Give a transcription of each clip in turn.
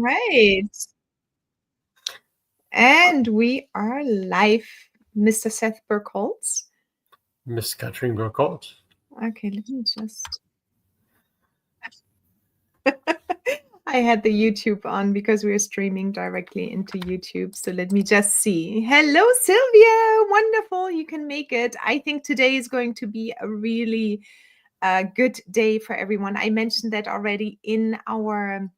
Right. And we are live, Mr. Seth Burkholz. Miss Catherine Burkholz. Okay, let me just. I had the YouTube on because we are streaming directly into YouTube. So let me just see. Hello, Sylvia. Wonderful. You can make it. I think today is going to be a really good day for everyone. I mentioned that already in our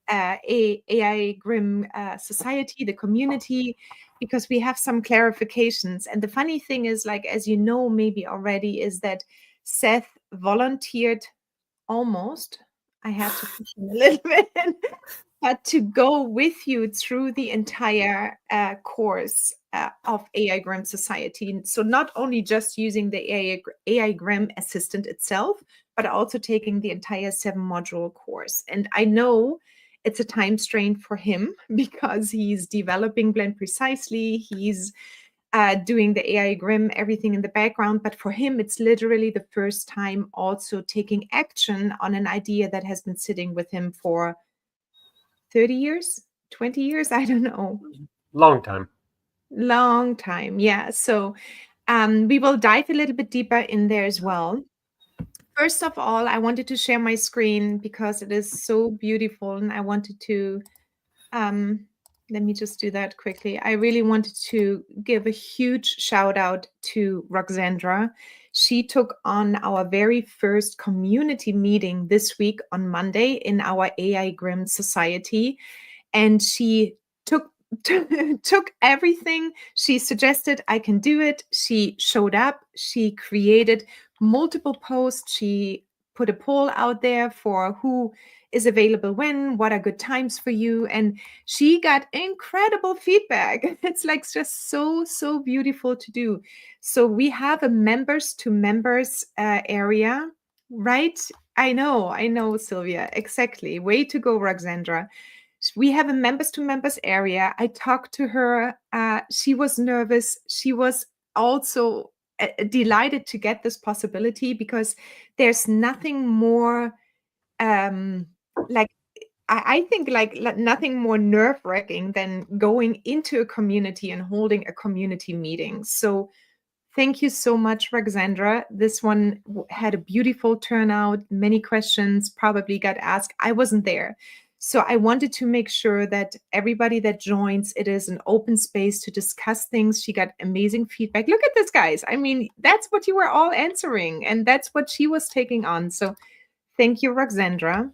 AI Grim Society, the community, because we have some clarifications. And the funny thing is, like, as you know, maybe already, is that Seth volunteered almost. I had to push him a little bit, but to go with you through the entire course of AI Grim Society. So not only just using the AI Grim assistant itself, but also taking the entire 7-module course. And I know it's a time strain for him because he's developing Blend Precisely. He's doing the AI Grim, everything in the background. But for him, it's literally the first time also taking action on an idea that has been sitting with him for 30 years, 20 years, I don't know. Long time. Long time, yeah. So we will dive a little bit deeper in there as well. First of all, I wanted to share my screen because it is so beautiful, and I wanted to let me just do that quickly. I really wanted to give a huge shout out to Roxandra. She took on our very first community meeting this week on Monday in our AI Grim Society. And she took took everything she suggested. I can do it. She showed up. She created multiple posts. She put a poll out there for who is available when, what are good times for you, and she got incredible feedback. It's like just so beautiful to do. So we have a members to members area, right? I know, Sylvia, exactly. Way to go, Roxandra. We have a members to members area. I talked to her. She was nervous. She was also delighted to get this possibility because there's nothing more like I think like nothing more nerve-wracking than going into a community and holding a community meeting. So thank you so much, Roxandra. This one had a beautiful turnout. Many questions probably got asked. I wasn't there. So I wanted to make sure that everybody that joins, it is an open space to discuss things. She got amazing feedback. Look at this, guys. I mean, that's what you were all answering, and that's what she was taking on. So thank you, Roxandra.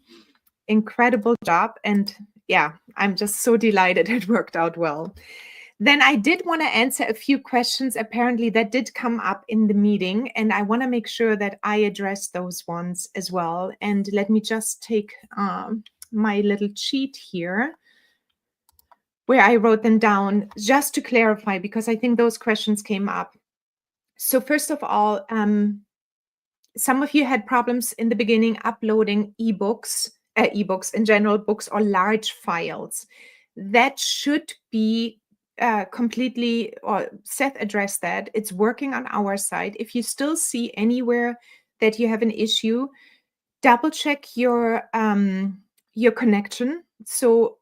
Incredible job. And yeah, I'm just so delighted it worked out well. Then I did want to answer a few questions apparently that did come up in the meeting, and I want to make sure that I address those ones as well. And let me just take my little sheet here where I wrote them down just to clarify, because I think those questions came up. So first of all, some of you had problems in the beginning uploading ebooks in general, books or large files. That should be completely, or Seth addressed that. It's working on our side. If you still see anywhere that you have an issue, double check your connection. So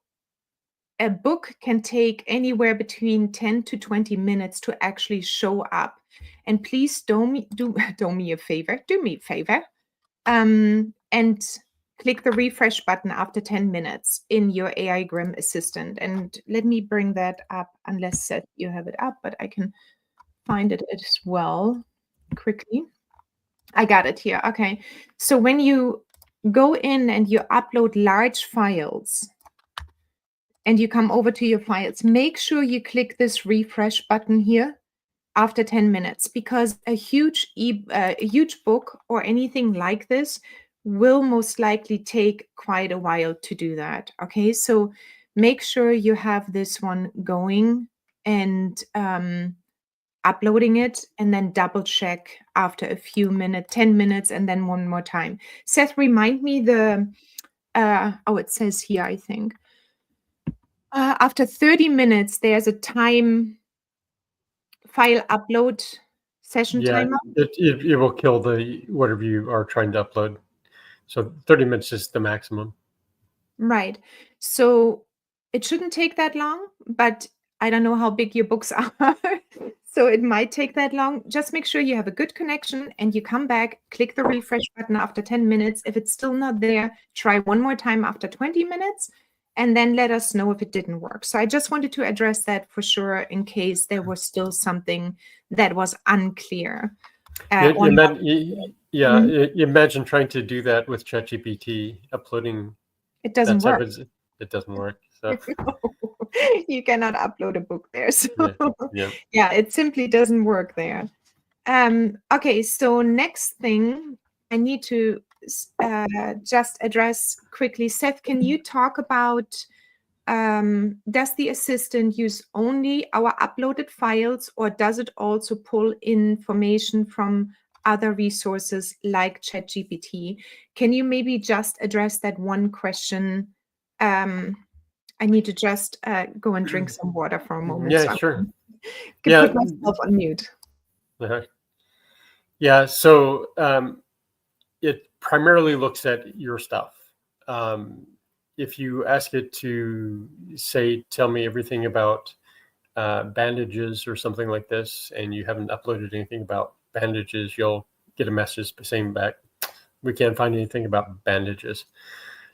a book can take anywhere between 10 to 20 minutes to actually show up. And please do me a favor, and click the refresh button after 10 minutes in your AI Grim Assistant. And let me bring that up, unless Seth, you have it up, but I can find it as well quickly. I got it here. Okay. So when you go in and you upload large files and you come over to your files, make sure you click this refresh button here after 10 minutes, because a huge book or anything like this will most likely take quite a while to do that. Okay, so make sure you have this one going and uploading it, and then double check after a few minutes, 10 minutes, and then one more time. Seth, remind me the, it says here, I think, after 30 minutes, there's a time file upload session timer. It will kill the whatever you are trying to upload. So 30 minutes is the maximum. Right. So It shouldn't take that long, but I don't know how big your books are. So it might take that long. Just make sure you have a good connection and you come back, click the refresh button after 10 minutes. If it's still not there, try one more time after 20 minutes and then let us know if it didn't work. So I just wanted to address that for sure in case there was still something that was unclear. Or not. Imagine trying to do that with ChatGPT, uploading It that doesn't type work. of. It doesn't work. So You cannot upload a book there. So yeah. yeah, it simply doesn't work there. Okay, so next thing I need to just address quickly. Seth, can you talk about does the assistant use only our uploaded files or does it also pull information from other resources like ChatGPT? Can you maybe just address that one question? I need to just go and drink some water for a moment. Yeah, So sure. I'm going to put myself on mute. Yeah, so it primarily looks at your stuff. If you ask it to say, tell me everything about bandages or something like this, and you haven't uploaded anything about bandages, you'll get a message saying back, we can't find anything about bandages.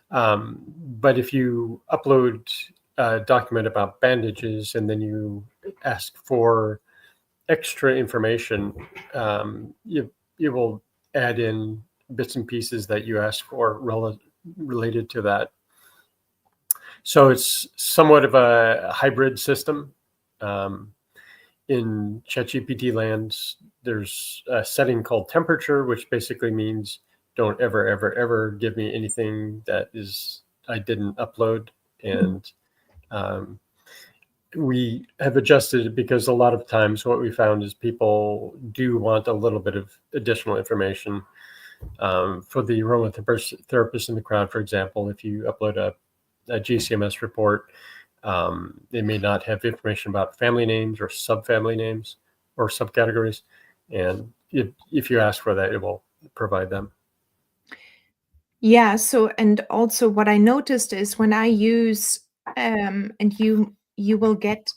But if you upload a document about bandages and then you ask for extra information, you will add in bits and pieces that you ask for related to that. So it's somewhat of a hybrid system. In ChatGPT lands, there's a setting called temperature, which basically means don't ever, ever, ever give me anything that is I didn't upload. And we have adjusted it because a lot of times what we found is people do want a little bit of additional information. For the aromatherapist in the crowd, for example, if you upload a GCMS report, they may not have information about family names or subfamily names or subcategories. And if you ask for that, it will provide them. Yeah. So, and also what I noticed is when I use, and you will get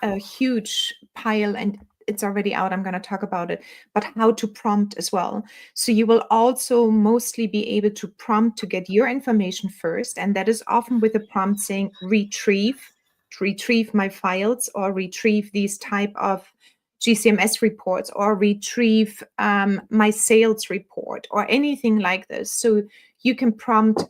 a huge pile and it's already out. I'm going to talk about it, but how to prompt as well. So you will also mostly be able to prompt to get your information first. And that is often with a prompt saying retrieve my files or retrieve these type of GCMS reports or retrieve my sales report or anything like this. So you can prompt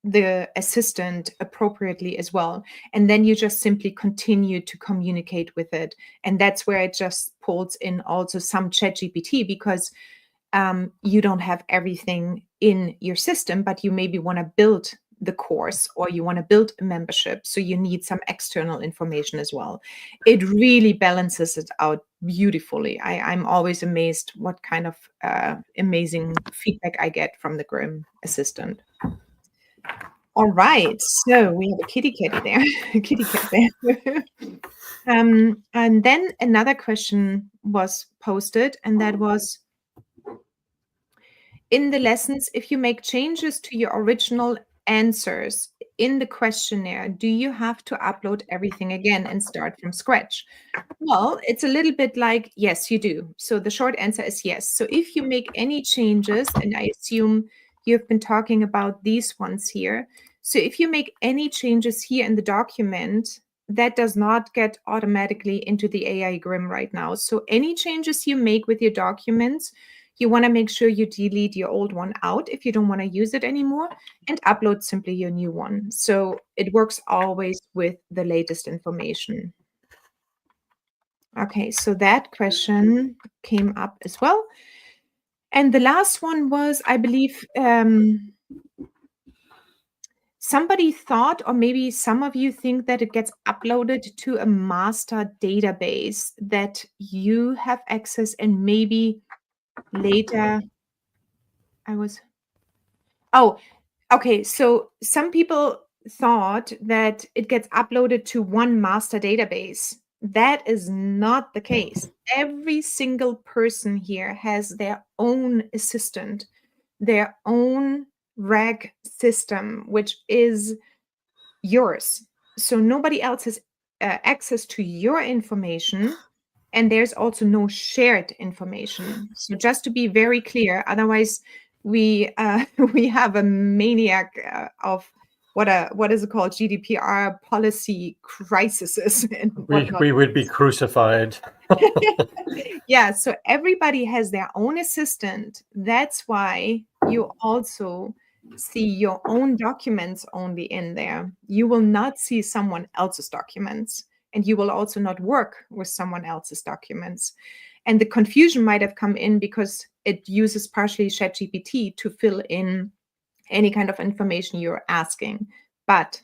the assistant appropriately as well. And then you just simply continue to communicate with it. And that's where it just pulls in also some ChatGPT because you don't have everything in your system, but you maybe want to build the course or you want to build a membership. So you need some external information as well. It really balances it out beautifully. I'm always amazed what kind of amazing feedback I get from the Grim Assistant. All right, so we have a kitty cat there, kitty cat there. And then another question was posted, and that was, in the lessons, if you make changes to your original answers in the questionnaire, do you have to upload everything again and start from scratch? Well, it's a little bit like, yes, you do. So the short answer is yes. So if you make any changes, and I assume you've been talking about these ones here. So if you make any changes here in the document, that does not get automatically into the AI Grim right now. So any changes you make with your documents, you want to make sure you delete your old one out if you don't want to use it anymore and upload simply your new one. So it works always with the latest information. Okay, so that question came up as well. And the last one was, I believe, somebody thought, or maybe some of you think that it gets uploaded to a master database that you have access and maybe later okay. So some people thought that it gets uploaded to one master database. That is not the case. Every single person here has their own assistant, their own RAG system, which is yours. So nobody else has access to your information, and there's also no shared information. So just to be very clear, otherwise we we have a maniac of what is it called, GDPR policy crises and whatnot. We would be crucified. Yeah, so everybody has their own assistant. That's why you also see your own documents only in there. You will not see someone else's documents, and you will also not work with someone else's documents. And the confusion might have come in because it uses partially ChatGPT to fill in any kind of information you're asking. But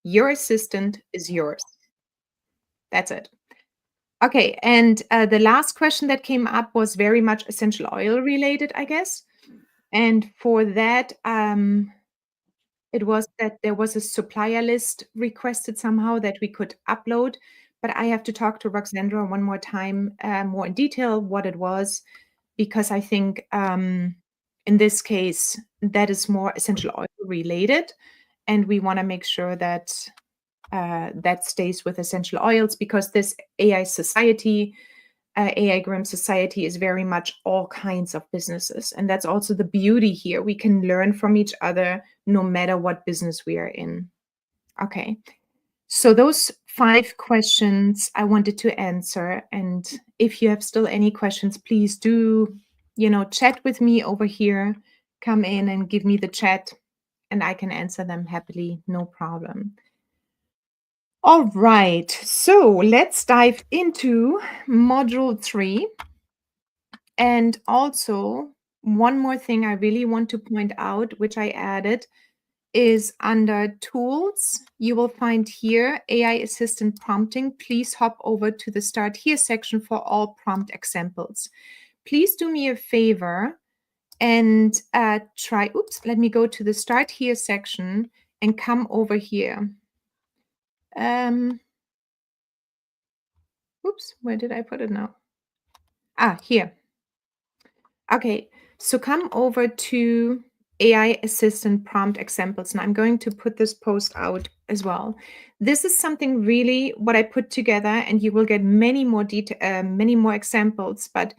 your assistant is yours. That's it. Okay, and the last question that came up was very much essential oil related, I guess. And for that, it was that there was a supplier list requested somehow that we could upload, but I have to talk to Roxandra one more time, more in detail what it was, because I think in this case that is more essential oil related, and we want to make sure that that stays with essential oils, because this AI society, AI Grim Society, is very much all kinds of businesses. And that's also the beauty here. We can learn from each other no matter what business we are in. Okay. So those 5 questions I wanted to answer. And if you have still any questions, please do, chat with me over here. Come in and give me the chat, and I can answer them happily, no problem. All right, so let's dive into module 3. And also, one more thing I really want to point out, which I added, is under Tools. You will find here AI Assistant Prompting. Please hop over to the Start Here section for all prompt examples. Please do me a favor and let me go to the Start Here section and come over here. Oops, where did I put it now? Here. Okay, so come over to AI Assistant Prompt Examples. And I'm going to put this post out as well. This is something really what I put together, and you will get many more examples. But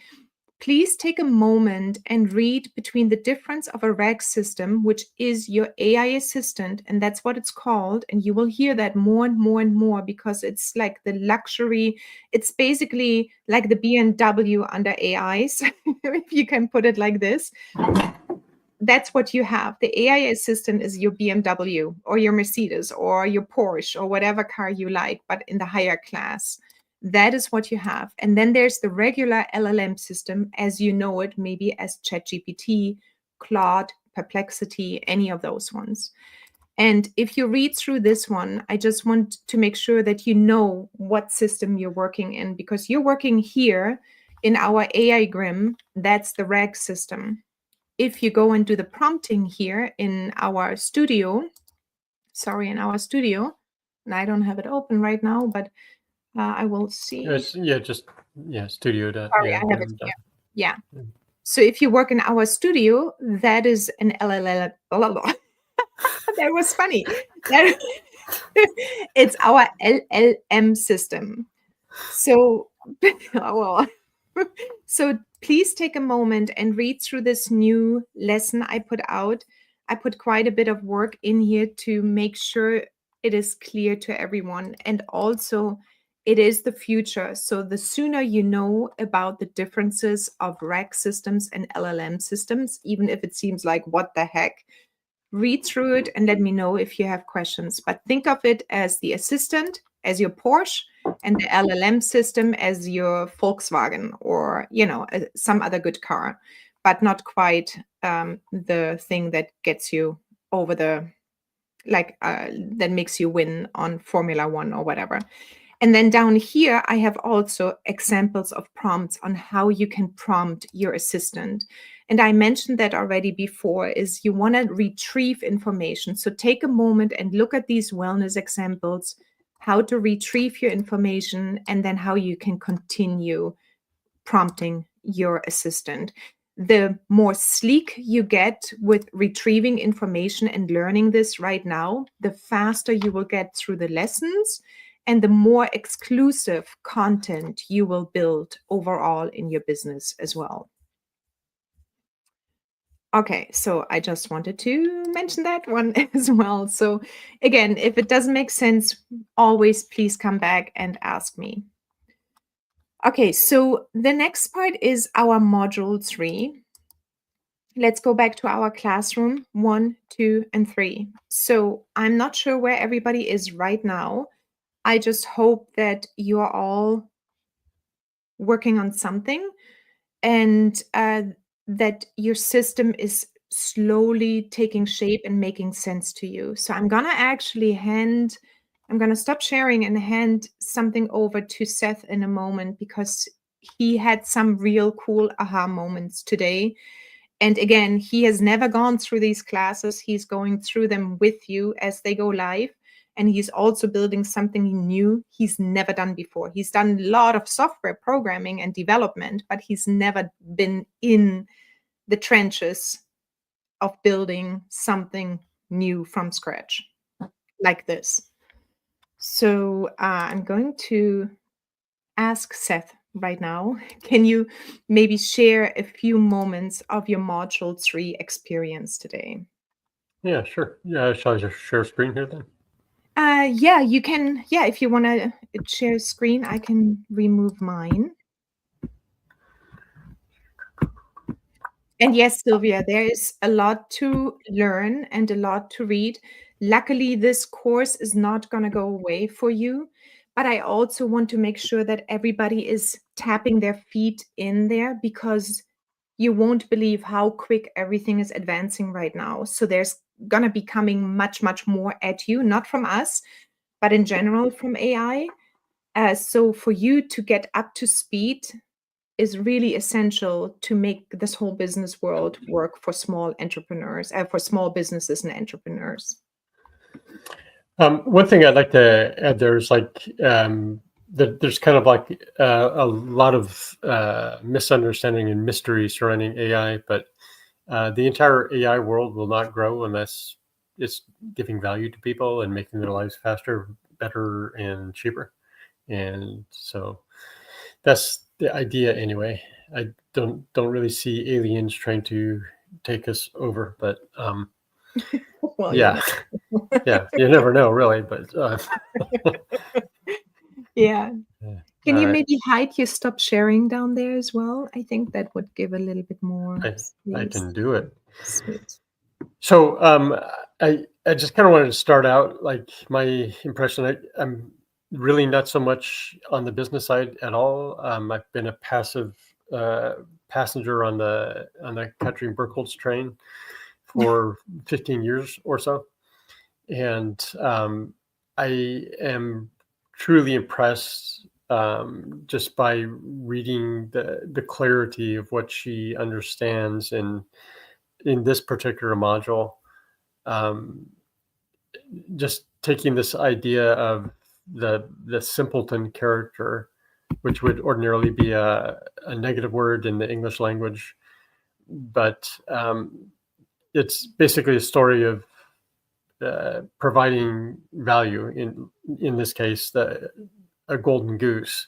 please take a moment and read between the difference of a RAG system, which is your AI assistant, and that's what it's called. And you will hear that more and more and more, because it's like the luxury. It's basically like the BMW under AIs, if you can put it like this. That's what you have. The AI assistant is your BMW or your Mercedes or your Porsche or whatever car you like, but in the higher class. That is what you have. And then there's the regular LLM system, as you know it, maybe as ChatGPT, Claude, Perplexity, any of those ones. And if you read through this one, I just want to make sure that you know what system you're working in, because you're working here in our AI Grim. That's the RAG system. If you go and do the prompting here in our studio, and I don't have it open right now, but I will see. Studio. Sorry, I have it here. Yeah. So if you work in our studio, that is an LLM. That was funny. It's our LLM system. So, so please take a moment and read through this new lesson I put out. I put quite a bit of work in here to make sure it is clear to everyone. And also, it is the future. So the sooner you know about the differences of RAG systems and LLM systems, even if it seems like, what the heck, read through it and let me know if you have questions. But think of it as the assistant, as your Porsche, and the LLM system as your Volkswagen, or, some other good car, but not quite the thing that gets you over that makes you win on Formula One or whatever. And then down here, I have also examples of prompts on how you can prompt your assistant. And I mentioned that already before, is you want to retrieve information. So take a moment and look at these wellness examples, how to retrieve your information, and then how you can continue prompting your assistant. the more sleek you get with retrieving information and learning this right now, the faster you will get through the lessons and the more exclusive content you will build overall in your business as well. Okay, so I just wanted to mention that one as well. So again, if it doesn't make sense, always please come back and ask me. Okay, so the next part is our module 3. Let's go back to our classroom 1, 2, and 3. So I'm not sure where everybody is right now. I just hope that you are all working on something and that your system is slowly taking shape and making sense to you. So I'm going to stop sharing and hand something over to Seth in a moment because he had some real cool aha moments today. And again, he has never gone through these classes. He's going through them with you as they go live. And he's also building something new he's never done before. He's done a lot of software programming and development, but he's never been in the trenches of building something new from scratch like this. So I'm going to ask Seth right now. Can you maybe share a few moments of your module 3 experience today? Yeah, sure. Yeah, shall I just share screen here then? Yeah, you can. Yeah, if you want to share screen, I can remove mine. And yes, Sylvia, there is a lot to learn and a lot to read. Luckily, this course is not going to go away for you. But I also want to make sure that everybody is tapping their feet in there because you won't believe how quick everything is advancing right now. So there's going to be coming much, much more at you, not from us, but in general from AI. So for you to get up to speed is really essential to make this whole business world work for small entrepreneurs, for small businesses and entrepreneurs. One thing I'd like to add there is there's kind of like a lot of misunderstanding and mystery surrounding AI, but the entire AI world will not grow unless it's giving value to people and making their lives faster, better, and cheaper. And so that's the idea anyway. I don't really see aliens trying to take us over, but Well, yeah, yeah, you never know, really. But yeah. Can all you right, maybe hide your stop sharing down there as well? I think that would give a little bit more I space. can do it. Sweet. So I just kind of wanted to start out like my impression. I'm really not so much on the business side at all. I've been a passive passenger on the Katrin Burkhold's train for 15 years or so, and I am truly impressed just by reading the clarity of what she understands in this particular module. Um, just taking this idea of the simpleton character, which would ordinarily be a negative word in the English language, but it's basically a story of providing value. In this case, a golden goose.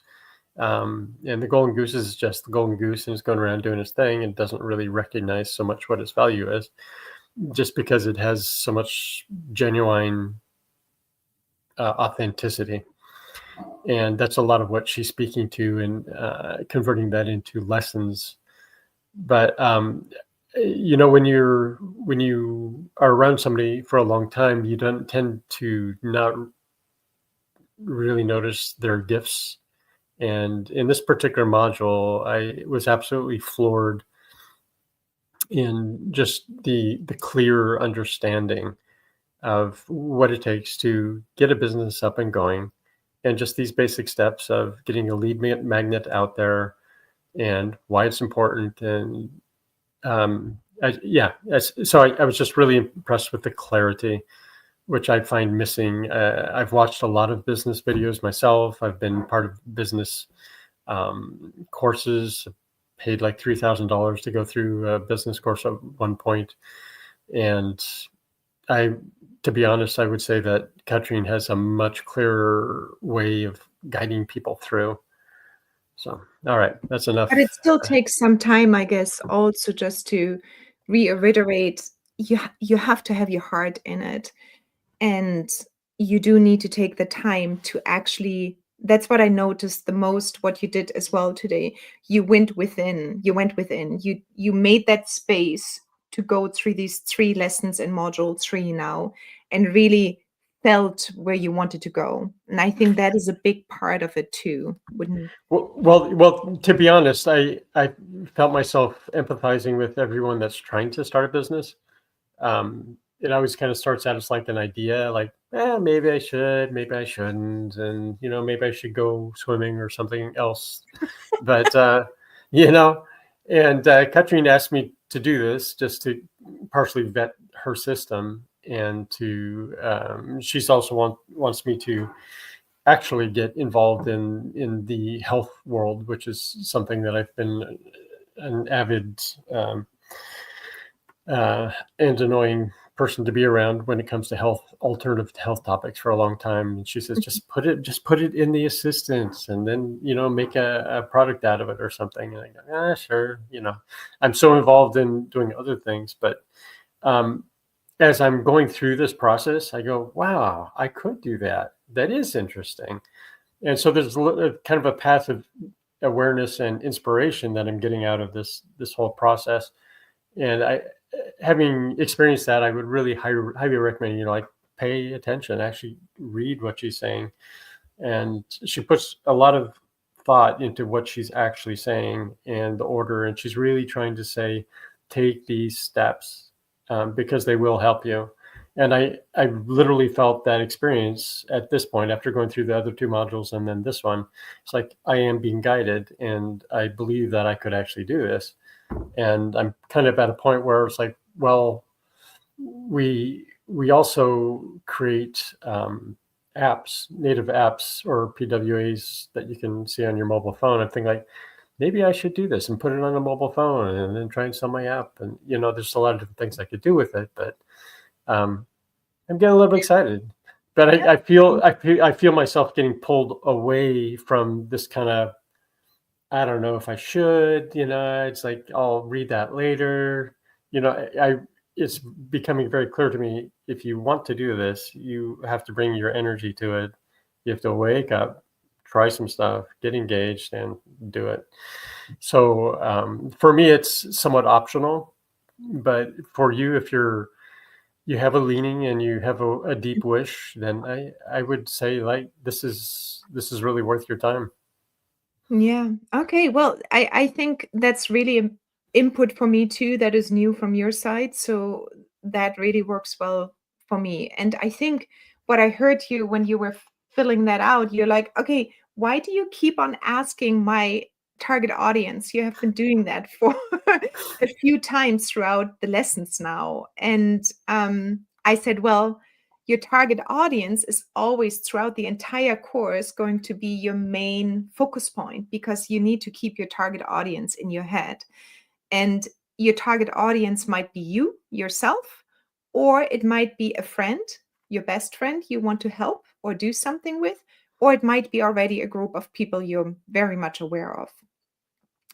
And the golden goose is just the golden goose and it's going around doing its thing and doesn't really recognize so much what its value is, just because it has so much genuine authenticity. And that's a lot of what she's speaking to and converting that into lessons. But when you are around somebody for a long time, you don't tend to not really notice their gifts. And in this particular module, I was absolutely floored in just the clear understanding of what it takes to get a business up and going, and just these basic steps of getting a lead magnet out there and why it's important. And so I was just really impressed with the clarity, which I find missing. I've watched a lot of business videos myself. I've been part of business courses, paid like $3,000 to go through a business course at one point, and I, to be honest, I would say that Katrine has a much clearer way of guiding people through. So, all right, that's enough. But it still takes some time, I guess, also just to reiterate, you have to have your heart in it. And you do need to take the time to actually, that's what I noticed the most, what you did as well today. You went within, you made that space to go through these 3 lessons in module 3 now, and really felt where you wanted to go. And I think that is a big part of it too, wouldn't? Well, to be honest, I felt myself empathizing with everyone that's trying to start a business. It always kind of starts out as like an idea, like, maybe I should, maybe I shouldn't, and maybe I should go swimming or something else. But and Katrine asked me to do this just to partially vet her system, and to she's also wants me to actually get involved in the health world, which is something that I've been an avid and annoying person to be around when it comes to alternative health topics for a long time. And she says, just put it in the assistants, and then make a product out of it or something. And I go, sure. I'm so involved in doing other things, but as I'm going through this process, I go, wow, I could do that. That is interesting. And so there's kind of a path of awareness and inspiration that I'm getting out of this whole process. And having experienced that, I would really highly recommend, like, pay attention, actually read what she's saying. And she puts a lot of thought into what she's actually saying and the order. And she's really trying to say, take these steps because they will help you. And I literally felt that experience at this point after going through the other 2 modules and then this one. It's like I am being guided, and I believe that I could actually do this. And I'm kind of at a point where it's like, well, we also create apps, native apps or PWAs that you can see on your mobile phone. I'm thinking, like, maybe I should do this and put it on a mobile phone and then try and sell my app. And there's a lot of different things I could do with it, but I'm getting a little bit excited. But I feel myself getting pulled away from this kind of, I don't know if I should, it's like, I'll read that later. It's becoming very clear to me, if you want to do this, you have to bring your energy to it. You have to wake up, try some stuff, get engaged, and do it. So for me, it's somewhat optional, but for you, if you have a leaning and you have a deep wish, then I would say, like, this is really worth your time. Yeah. Okay. Well, I think that's really input for me too, that is new from your side. So that really works well for me. And I think what I heard you when you were filling that out, you're like, okay, why do you keep on asking my target audience? You have been doing that for a few times throughout the lessons now. And I said, well, your target audience is always throughout the entire course going to be your main focus point, because you need to keep your target audience in your head. And your target audience might be you yourself, or it might be a friend, your best friend you want to help or do something with, or it might be already a group of people you're very much aware of.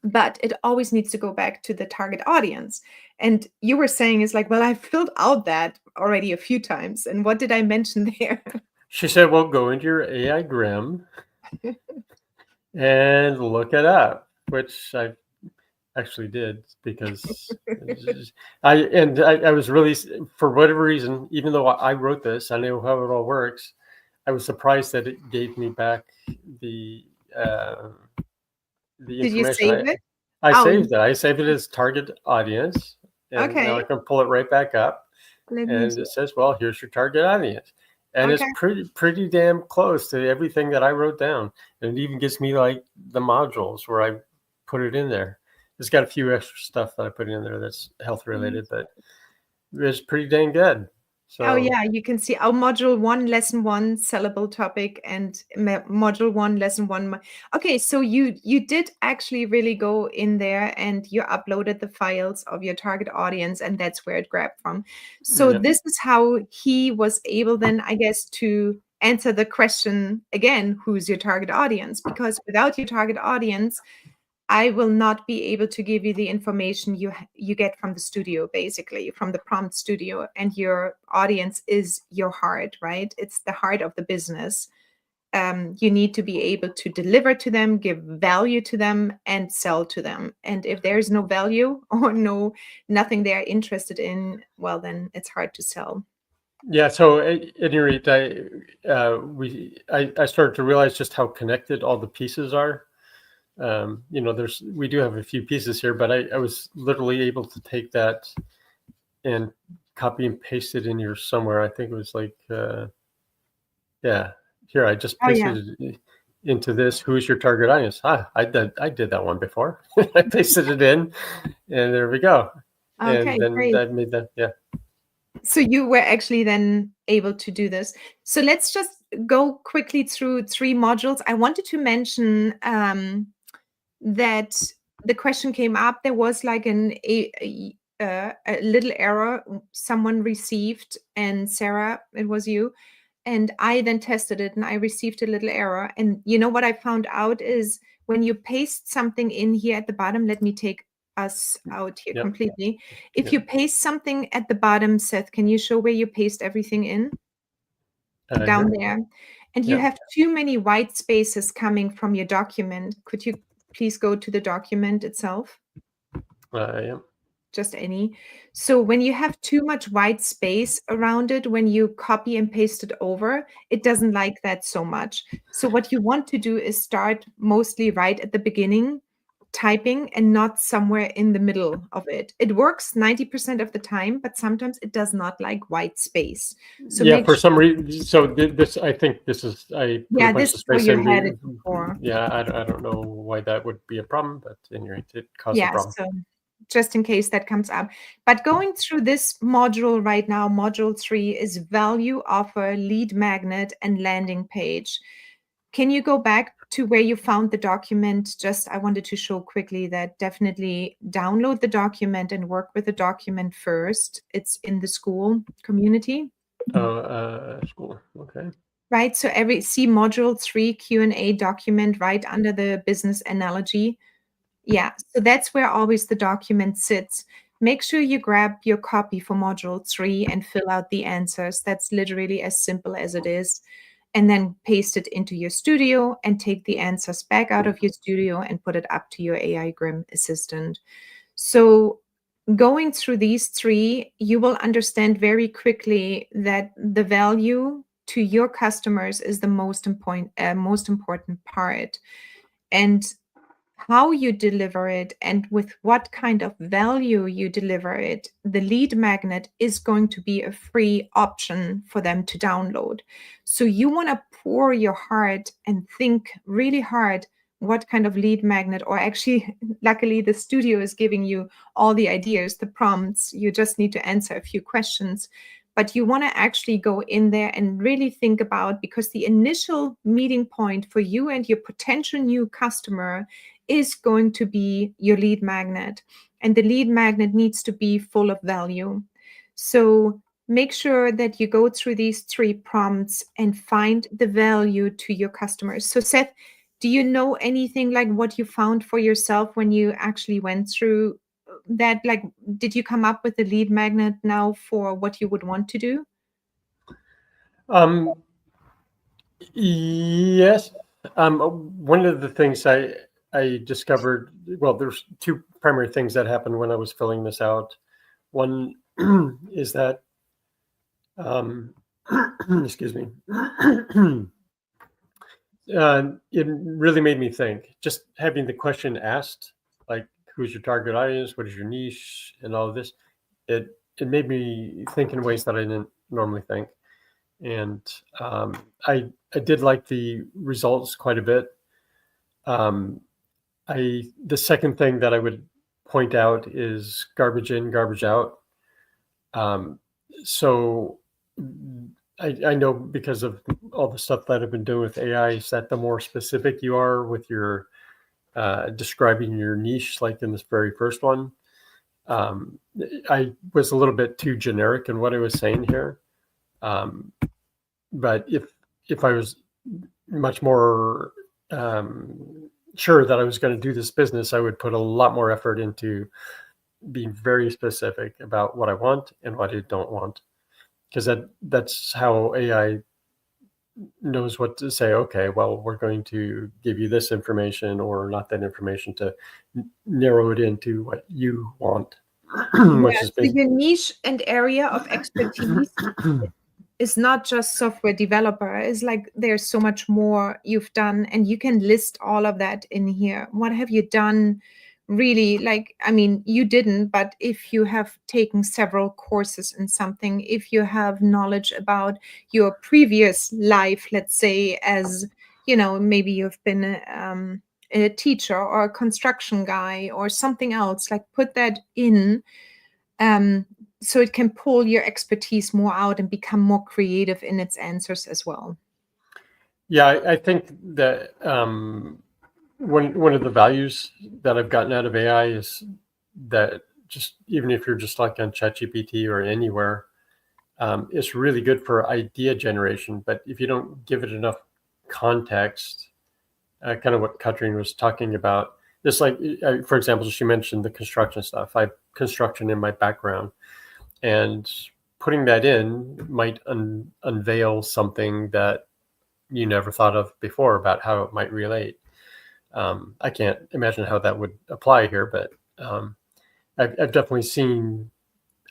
But it always needs to go back to the target audience. And you were saying is like, well, I filled out that already a few times. And what did I mention there? She said, well, go into your AI Grim and look it up, which I actually did, because I was really, for whatever reason, even though I wrote this, I know how it all works, I was surprised that it gave me back the Did you information. save it? I Oh, saved it. I saved it as target audience, and now I okay. can pull it right back up, Let me and it says, well, here's your target audience. And it's okay. pretty damn close to everything that I wrote down. And it even gives me, like, the modules where I put it in there. It's got a few extra stuff that I put in there that's health related, but it's pretty dang good. Oh So yeah, you can see our module one, lesson one, sellable topic, and module one, lesson one. Okay, so you did actually really go in there and you uploaded the files of your target audience, and that's where it grabbed from. So yeah, this is how he was able then, I guess, to answer the question again, who's your target audience? Because without your target audience, I will not be able to give you the information you get from the studio, basically from the prompt studio. And your audience is your heart, right? It's the heart of the business. You need to be able to deliver to them, give value to them, and sell to them. And if there's no value or nothing they're interested in, well, then it's hard to sell. yeah. So at any rate, I started to realize just how connected all the pieces are. We do have a few pieces here, but I was literally able to take that and copy and paste it in here somewhere. I think it was like, yeah, here I just Oh yeah. pasted it into this. Who's your target audience? I did that one before. I pasted it in, and there we go. And Okay, then great. I made that. Yeah. So you were actually then able to do this. So let's just go quickly through three modules. I wanted to mention that the question came up. There was like a little error someone received, and Sarah, it was you. And I then tested it and I received a little error. And you know what I found out is when you paste something in here at the bottom, let me take us out here Yep. completely. If Yep. you paste something at the bottom, Seth, can you show where you paste everything in? Down Here. there. And you Yep. have too many white spaces coming from your document. Could you please go to the document itself? Yep. Just any. So when you have too much white space around it, when you copy and paste it over, it doesn't like that so much. So what you want to do is start mostly right at the beginning, typing, and not somewhere in the middle of it. It works 90% of the time, but sometimes it does not like white space. So Yeah. make For some sure, reason, so this I think this is I put a yeah, bunch this of is how space you in. had it before. Yeah. I don't know why that would be a problem, but anyway, it caused a Yeah, problem. so just in case that comes up. But going through this module right now, module 3 is value offer, lead magnet, and landing page. Can you go back to where you found the document? Just I wanted to show quickly that definitely download the document and work with the document first. It's in the school community, Oh, school. Okay. right? So every see module 3 Q&A document right under the business analogy. Yeah, so that's where always the document sits. Make sure you grab your copy for module 3 and fill out the answers. That's literally as simple as it is. And then paste it into your studio and take the answers back out of your studio and put it up to your AI Grim assistant. So, going through these three, you will understand very quickly that the value to your customers is the most important part. And how you deliver it and with what kind of value you deliver it, the lead magnet is going to be a free option for them to download. So you want to pour your heart and think really hard what kind of lead magnet, or actually, luckily, the studio is giving you all the ideas, the prompts. You just need to answer a few questions. But you want to actually go in there and really think about, because the initial meeting point for you and your potential new customer is going to be your lead magnet. And the lead magnet needs to be full of value. So make sure that you go through these three prompts and find the value to your customers. So, Seth, do you know anything like what you found for yourself when you actually went through that? Like, did you come up with the lead magnet now for what you would want to do? Um, yes. One of the things I discovered, well, there's two primary things that happened when I was filling this out. One is that, excuse me, it really made me think. Just having the question asked, like, who's your target audience? What is your niche? And all of this, it made me think in ways that I didn't normally think. And I did like the results quite a bit. Um, the second thing that I would point out is garbage in, garbage out. Um, so I know because of all the stuff that I've been doing with AI, is that the more specific you are with your describing your niche, like in this very first one, I was a little bit too generic in what I was saying here. But if I was much more sure that I was going to do this business, I would put a lot more effort into being very specific about what I want and what I don't want, because that's how AI knows what to say. Okay, well, we're going to give you this information or not that information to narrow it into what you want, which Yeah, is so basically. your niche and area of expertise is not just software developer. It's like there's so much more you've done, and you can list all of that in here. What have you done really? Like, I mean, you didn't, but if you have taken several courses in something, if you have knowledge about your previous life, let's say, as maybe you've been a teacher or a construction guy or something else, like put that in, so it can pull your expertise more out and become more creative in its answers as well. Yeah, I think that one of the values that I've gotten out of AI is that just even if you're just like on ChatGPT or anywhere, it's really good for idea generation. But if you don't give it enough context, kind of what Katrin was talking about, just like, for example, she mentioned the construction stuff. I have construction in my background, and putting that in might unveil something that you never thought of before about how it might relate. I can't imagine how that would apply here, but I've definitely seen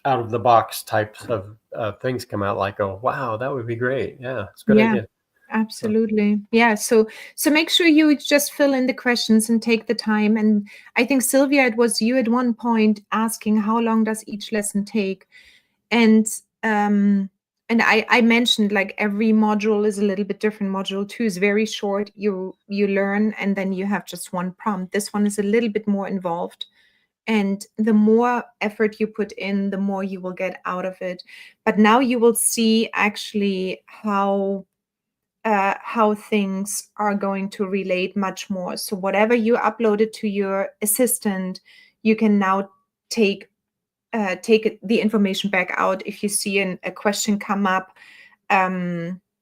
out of the box types of things come out, like, oh, wow, that would be great. Yeah, it's a good Yeah, idea. absolutely. Yeah. So make sure you just fill in the questions and take the time. And I think, Sylvia, it was you at one point asking how long does each lesson take? And I mentioned, like, every module is a little bit different. Module 2 is very short. You learn, and then you have just one prompt. This one is a little bit more involved. And the more effort you put in, the more you will get out of it. But now you will see actually how things are going to relate much more. So whatever you uploaded to your assistant, you can now take the information back out. If you see a question come up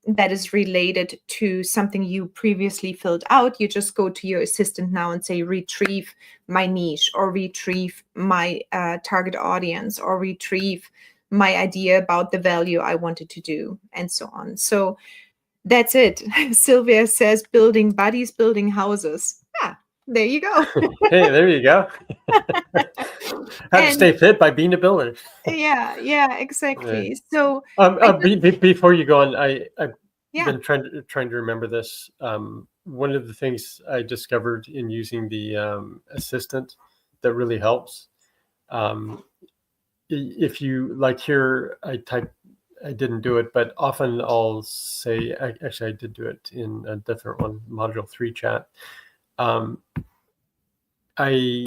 that is related to something you previously filled out, you just go to your assistant now and say, retrieve my niche, or retrieve my target audience, or retrieve my idea about the value I wanted to do, and so on. So that's it. Sylvia says, building buddies, building houses. Ah, there you go. Hey, there you go. How to stay fit by being a builder. Yeah, exactly. Yeah. So Before you go on, I've yeah. been trying to remember this. One of the things I discovered in using the assistant that really helps, if you like here, I didn't do it, but often I'll say, actually, I did do it in a different one, module 3 chat. I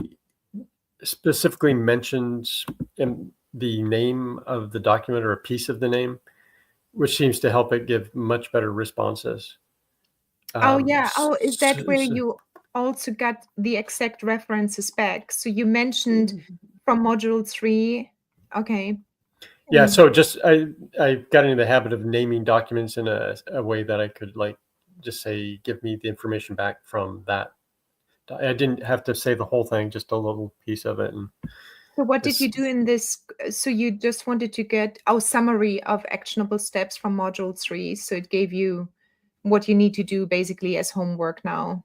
specifically mentioned in the name of the document or a piece of the name, which seems to help it give much better responses. Oh, yeah. Oh, is that where you also got the exact references back? So you mentioned from module 3. Okay. Yeah. So just I got into the habit of naming documents in a way that I could, like, just say, give me the information back from that. I didn't have to say the whole thing, just a little piece of it. And so what did you do in this? So you just wanted to get our summary of actionable steps from module 3. So it gave you what you need to do basically as homework now.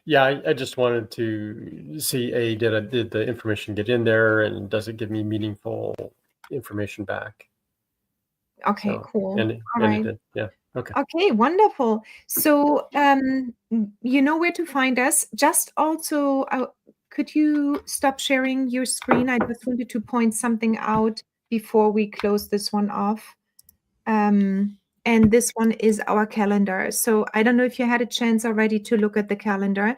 Yeah, I just wanted to see, did the information get in there, and does it give me meaningful information back? Okay, So, cool. and All right. it did. Yeah. Okay. Okay, wonderful. So you know where to find us. Just also, could you stop sharing your screen? I just wanted to point something out before we close this one off. And this one is our calendar. So I don't know if you had a chance already to look at the calendar.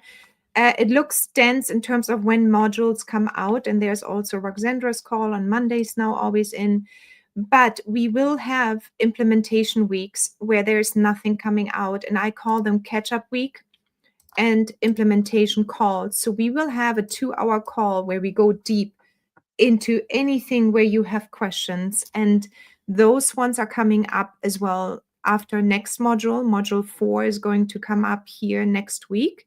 It looks dense in terms of when modules come out, and there's also Roxandra's call on Mondays now always in. But we will have implementation weeks where there's nothing coming out, and I call them catch-up week and implementation calls. So we will have a 2-hour call where we go deep into anything where you have questions. And those ones are coming up as well after next module. Module 4 is going to come up here next week.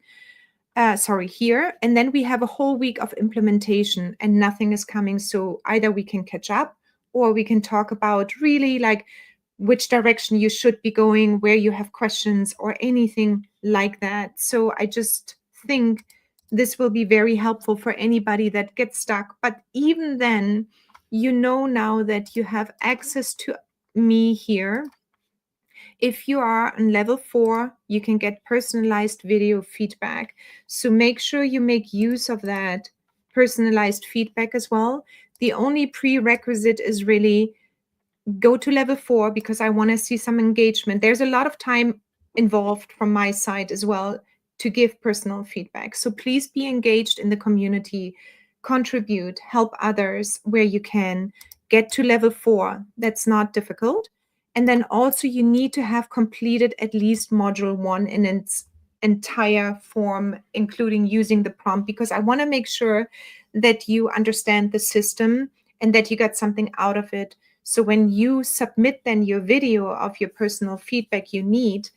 Here. And then we have a whole week of implementation and nothing is coming. So either we can catch up or we can talk about really like which direction you should be going, where you have questions or anything like that. So I just think this will be very helpful for anybody that gets stuck. But even then, you know now that you have access to me here. If you are on level 4, you can get personalized video feedback. So make sure you make use of that personalized feedback as well. The only prerequisite is really go to level 4 because I want to see some engagement. There's a lot of time involved from my side as well to give personal feedback. So please be engaged in the community, contribute, help others where you can. Get to level 4. That's not difficult. And then also you need to have completed at least module 1 in its entire form, including using the prompt, because I want to make sure that you understand the system and that you got something out of it. So when you submit then your video of your personal feedback you need,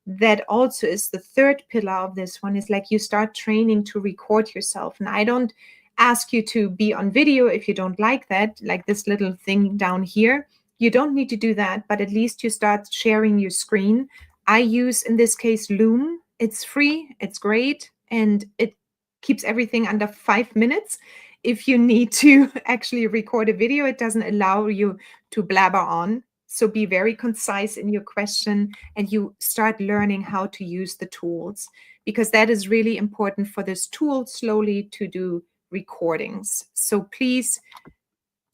that also is the third pillar of this one, is like you start training to record yourself. And I don't ask you to be on video if you don't like that, like this little thing down here. You don't need to do that, but at least you start sharing your screen. I use, in this case, Loom. It's free, it's great, and it keeps everything under 5 minutes. If you need to actually record a video, it doesn't allow you to blabber on. So be very concise in your question and you start learning how to use the tools, because that is really important for this tool slowly to do recordings. So please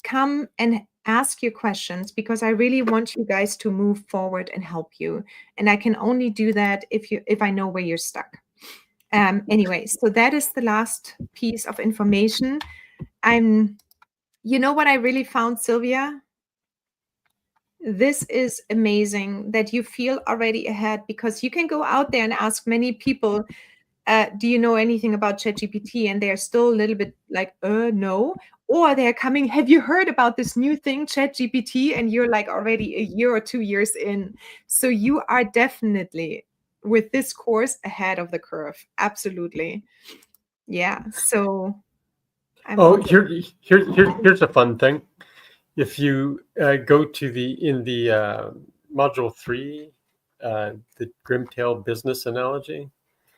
come and ask your questions, because I really want you guys to move forward and help you. And I can only do that if I know where you're stuck. Anyway, so that is the last piece of information. You know what I really found, Sylvia? This is amazing that you feel already ahead, because you can go out there and ask many people, do you know anything about ChatGPT? And they're still a little bit like, no. Or they're coming, have you heard about this new thing, ChatGPT? And you're like already a year or 2 years in. So you are definitely, with this course, ahead of the curve. Absolutely. Yeah. So I'm Oh, also. here's a fun thing. If you go to the module 3, the Grimtail business analogy,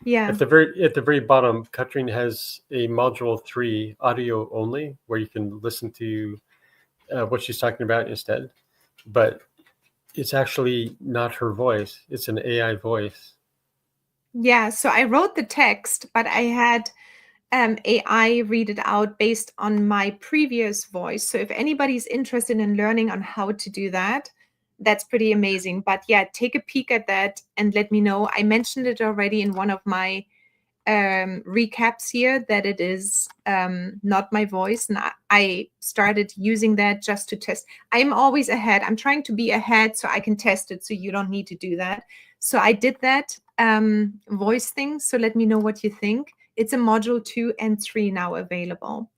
Yeah. at the very bottom, Katrine has a module 3 audio only, where you can listen to what she's talking about instead. But it's actually not her voice; it's an AI voice. Yeah. So I wrote the text, but I had AI read it out based on my previous voice. So if anybody's interested in learning on how to do that, that's pretty amazing. But yeah, take a peek at that and let me know. I mentioned it already in one of my recaps here that it is not my voice, and I started using that just to test. I'm always ahead. I'm trying to be ahead so I can test it, so you don't need to do that. So I did that voice thing. So let me know what you think. It's a module 2 and 3 now available.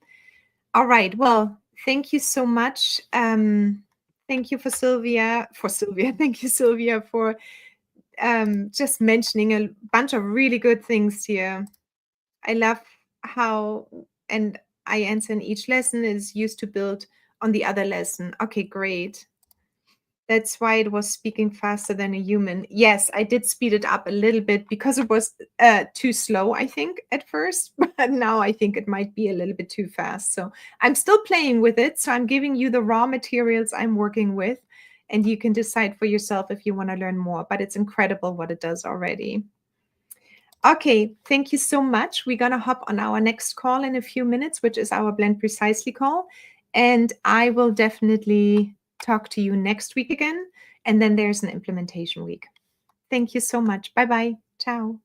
All right. Well, thank you so much. Thank you for Sylvia. Thank you, Sylvia, for just mentioning a bunch of really good things here. I love how, and I answer in each lesson is used to build on the other lesson. Okay, great. That's why it was speaking faster than a human. Yes, I did speed it up a little bit because it was too slow, I think, at first. But now I think it might be a little bit too fast. So I'm still playing with it. So I'm giving you the raw materials I'm working with. And you can decide for yourself if you want to learn more. But it's incredible what it does already. Okay, thank you so much. We're going to hop on our next call in a few minutes, which is our Blend Precisely call. And I will definitely talk to you next week again. And then there's an implementation week. Thank you so much. Bye-bye. Ciao.